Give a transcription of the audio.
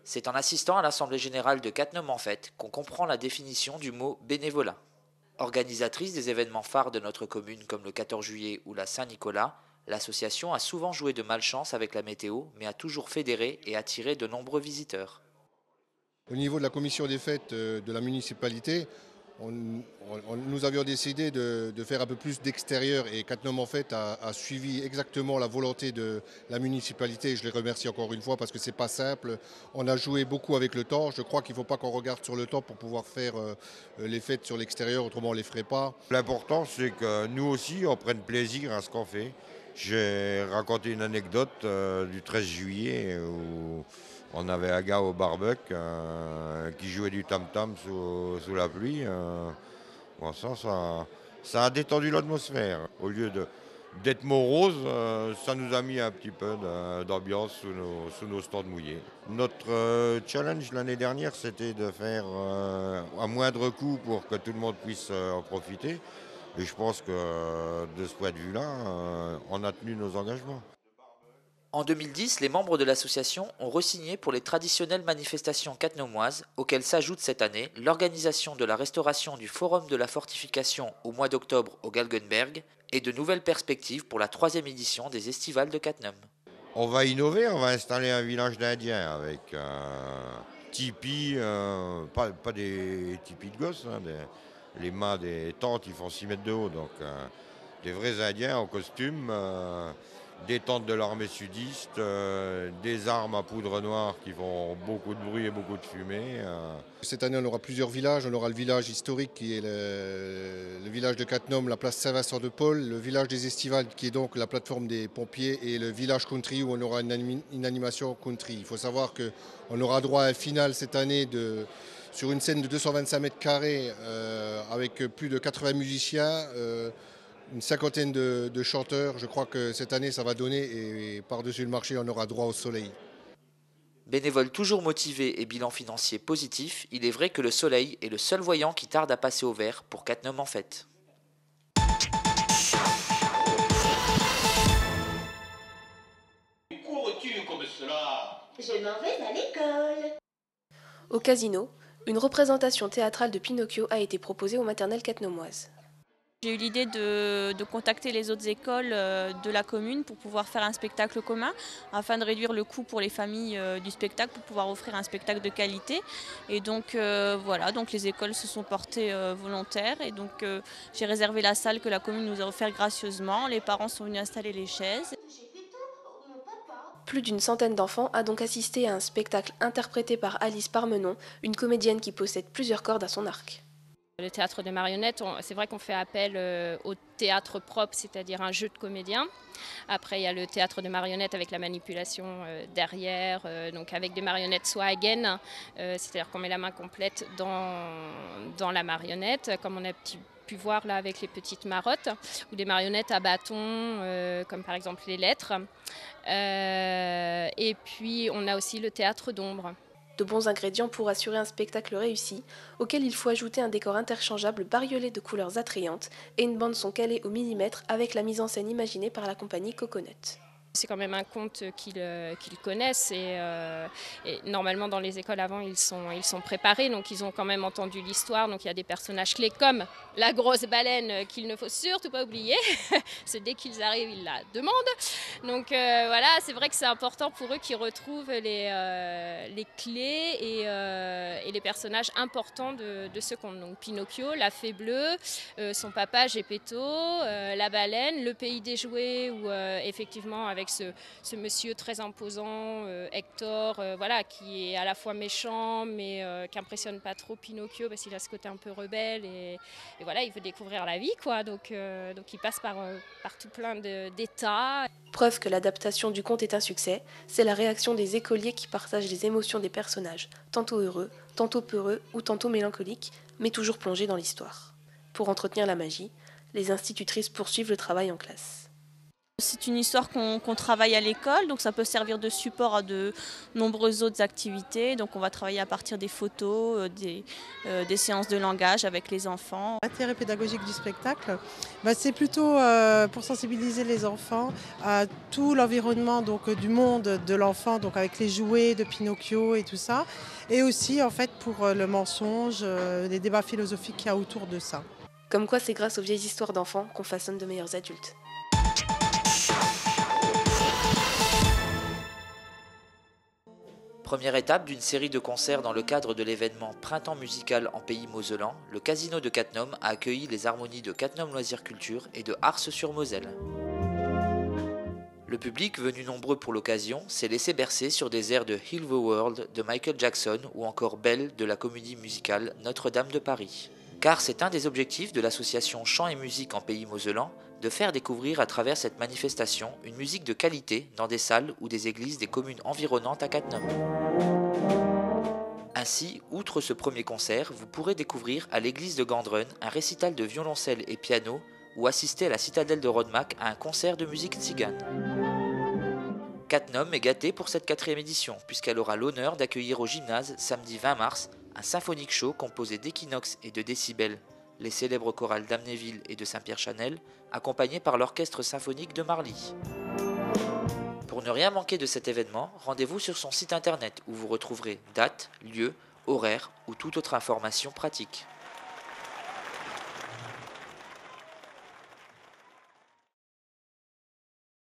C'est en assistant à l'Assemblée générale de Cattenom-en-Fête qu'on comprend la définition du mot bénévolat. Organisatrice des événements phares de notre commune comme le 14 juillet ou la Saint-Nicolas, l'association a souvent joué de malchance avec la météo, mais a toujours fédéré et attiré de nombreux visiteurs. Au niveau de la commission des fêtes de la municipalité, nous avions décidé de faire un peu plus d'extérieur et Cattenom-en-Fête a suivi exactement la volonté de la municipalité. Je les remercie encore une fois parce que c'est pas simple. On a joué beaucoup avec le temps. Je crois qu'il ne faut pas qu'on regarde sur le temps pour pouvoir faire les fêtes sur l'extérieur, autrement on ne les ferait pas. L'important, c'est que nous aussi, on prenne plaisir à ce qu'on fait. J'ai raconté une anecdote du 13 juillet où on avait un gars au barbecue qui jouait du tam-tam sous la pluie. Bon, ça a détendu l'atmosphère. Au lieu d'être morose, ça nous a mis un petit peu d'ambiance sous nos stands mouillés. Notre challenge l'année dernière, c'était de faire à moindre coût pour que tout le monde puisse en profiter. Et je pense que de ce point de vue-là, on a tenu nos engagements. En 2010, les membres de l'association ont re-signé pour les traditionnelles manifestations cattenomoises, auxquelles s'ajoute cette année l'organisation de la restauration du Forum de la Fortification au mois d'octobre au Galgenberg et de nouvelles perspectives pour la 3e édition des Estivales de Cattenom. On va innover, on va installer un village d'Indiens avec tipi, pas des tipis de gosses, hein, les mâts des tentes ils font 6 mètres de haut, donc des vrais Indiens en costume, des tentes de l'armée sudiste, des armes à poudre noire qui font beaucoup de bruit et beaucoup de fumée. Cette année, on aura plusieurs villages. On aura le village historique qui est le village de Cattenom, la place Saint-Vincent-de-Paul, le village des Estivales qui est donc la plateforme des pompiers et le village country où on aura une animation country. Il faut savoir qu'on aura droit à un final cette année sur une scène de 225 mètres carrés avec plus de 80 musiciens. Une cinquantaine de chanteurs. Je crois que cette année, ça va donner et par-dessus le marché, on aura droit au soleil. Bénévole toujours motivé et bilan financier positif, il est vrai que le soleil est le seul voyant qui tarde à passer au vert pour Cattenom-en-Fête. Cours-tu comme cela? Je m'en vais à l'école. Au casino, une représentation théâtrale de Pinocchio a été proposée aux maternelles cattenomoises. J'ai eu l'idée de contacter les autres écoles de la commune pour pouvoir faire un spectacle commun afin de réduire le coût pour les familles du spectacle pour pouvoir offrir un spectacle de qualité. Et donc voilà, donc les écoles se sont portées volontaires et donc j'ai réservé la salle que la commune nous a offert gracieusement. Les parents sont venus installer les chaises. Plus d'une centaine d'enfants a donc assisté à un spectacle interprété par Alice Parmenon, une comédienne qui possède plusieurs cordes à son arc. Le théâtre de marionnettes, c'est vrai qu'on fait appel au théâtre propre, c'est-à-dire un jeu de comédien. Après, il y a le théâtre de marionnettes avec la manipulation derrière, donc avec des marionnettes soit à gaine, c'est-à-dire qu'on met la main complète dans la marionnette, comme on a pu voir là avec les petites marottes, ou des marionnettes à bâton, comme par exemple les lettres. Et puis, on a aussi le théâtre d'ombre. De bons ingrédients pour assurer un spectacle réussi, auquel il faut ajouter un décor interchangeable bariolé de couleurs attrayantes et une bande-son calée au millimètre avec la mise en scène imaginée par la compagnie Coconut. C'est quand même un conte qu'ils connaissent et normalement dans les écoles avant ils sont préparés, donc ils ont quand même entendu l'histoire, donc il y a des personnages clés comme la grosse baleine qu'il ne faut surtout pas oublier, c'est dès qu'ils arrivent ils la demandent, donc voilà, c'est vrai que c'est important pour eux qu'ils retrouvent les clés et les personnages importants de ce conte, donc Pinocchio, la fée bleue, son papa Geppetto, la baleine, le pays des jouets où effectivement avec ce monsieur très imposant, Hector, voilà, qui est à la fois méchant mais qui impressionne pas trop Pinocchio parce qu'il a ce côté un peu rebelle et voilà, il veut découvrir la vie, quoi. Donc il passe par tout plein d'états. Preuve que l'adaptation du conte est un succès, c'est la réaction des écoliers qui partagent les émotions des personnages, tantôt heureux, tantôt peureux ou tantôt mélancoliques, mais toujours plongés dans l'histoire. Pour entretenir la magie, les institutrices poursuivent le travail en classe. C'est une histoire qu'on travaille à l'école, donc ça peut servir de support à de nombreuses autres activités. Donc on va travailler à partir des photos, des séances de langage avec les enfants. L'intérêt pédagogique du spectacle, c'est plutôt pour sensibiliser les enfants à tout l'environnement du monde de l'enfant, donc avec les jouets de Pinocchio et tout ça, et aussi en fait pour le mensonge, les débats philosophiques qu'il y a autour de ça. Comme quoi c'est grâce aux vieilles histoires d'enfants qu'on façonne de meilleurs adultes. Première étape d'une série de concerts dans le cadre de l'événement Printemps musical en pays mosellan, le casino de Cattenom a accueilli les harmonies de Cattenom Loisirs Culture et de Ars-sur-Moselle. Le public, venu nombreux pour l'occasion, s'est laissé bercer sur des airs de Heal the World de Michael Jackson ou encore Belle de la comédie musicale Notre-Dame de Paris. Car c'est un des objectifs de l'association Chant et Musique en pays mosellan de faire découvrir à travers cette manifestation une musique de qualité dans des salles ou des églises des communes environnantes à Cattenom. Ainsi, outre ce premier concert, vous pourrez découvrir à l'église de Gandrun un récital de violoncelle et piano ou assister à la citadelle de Rodemack à un concert de musique tzigane. Cattenom est gâtée pour cette 4e édition puisqu'elle aura l'honneur d'accueillir au gymnase samedi 20 mars un symphonique show composé d'Equinox et de Décibel, les célèbres chorales d'Amnéville et de Saint-Pierre-Chanel, accompagnés par l'orchestre symphonique de Marly. Pour ne rien manquer de cet événement, rendez-vous sur son site internet où vous retrouverez date, lieu, horaire ou toute autre information pratique.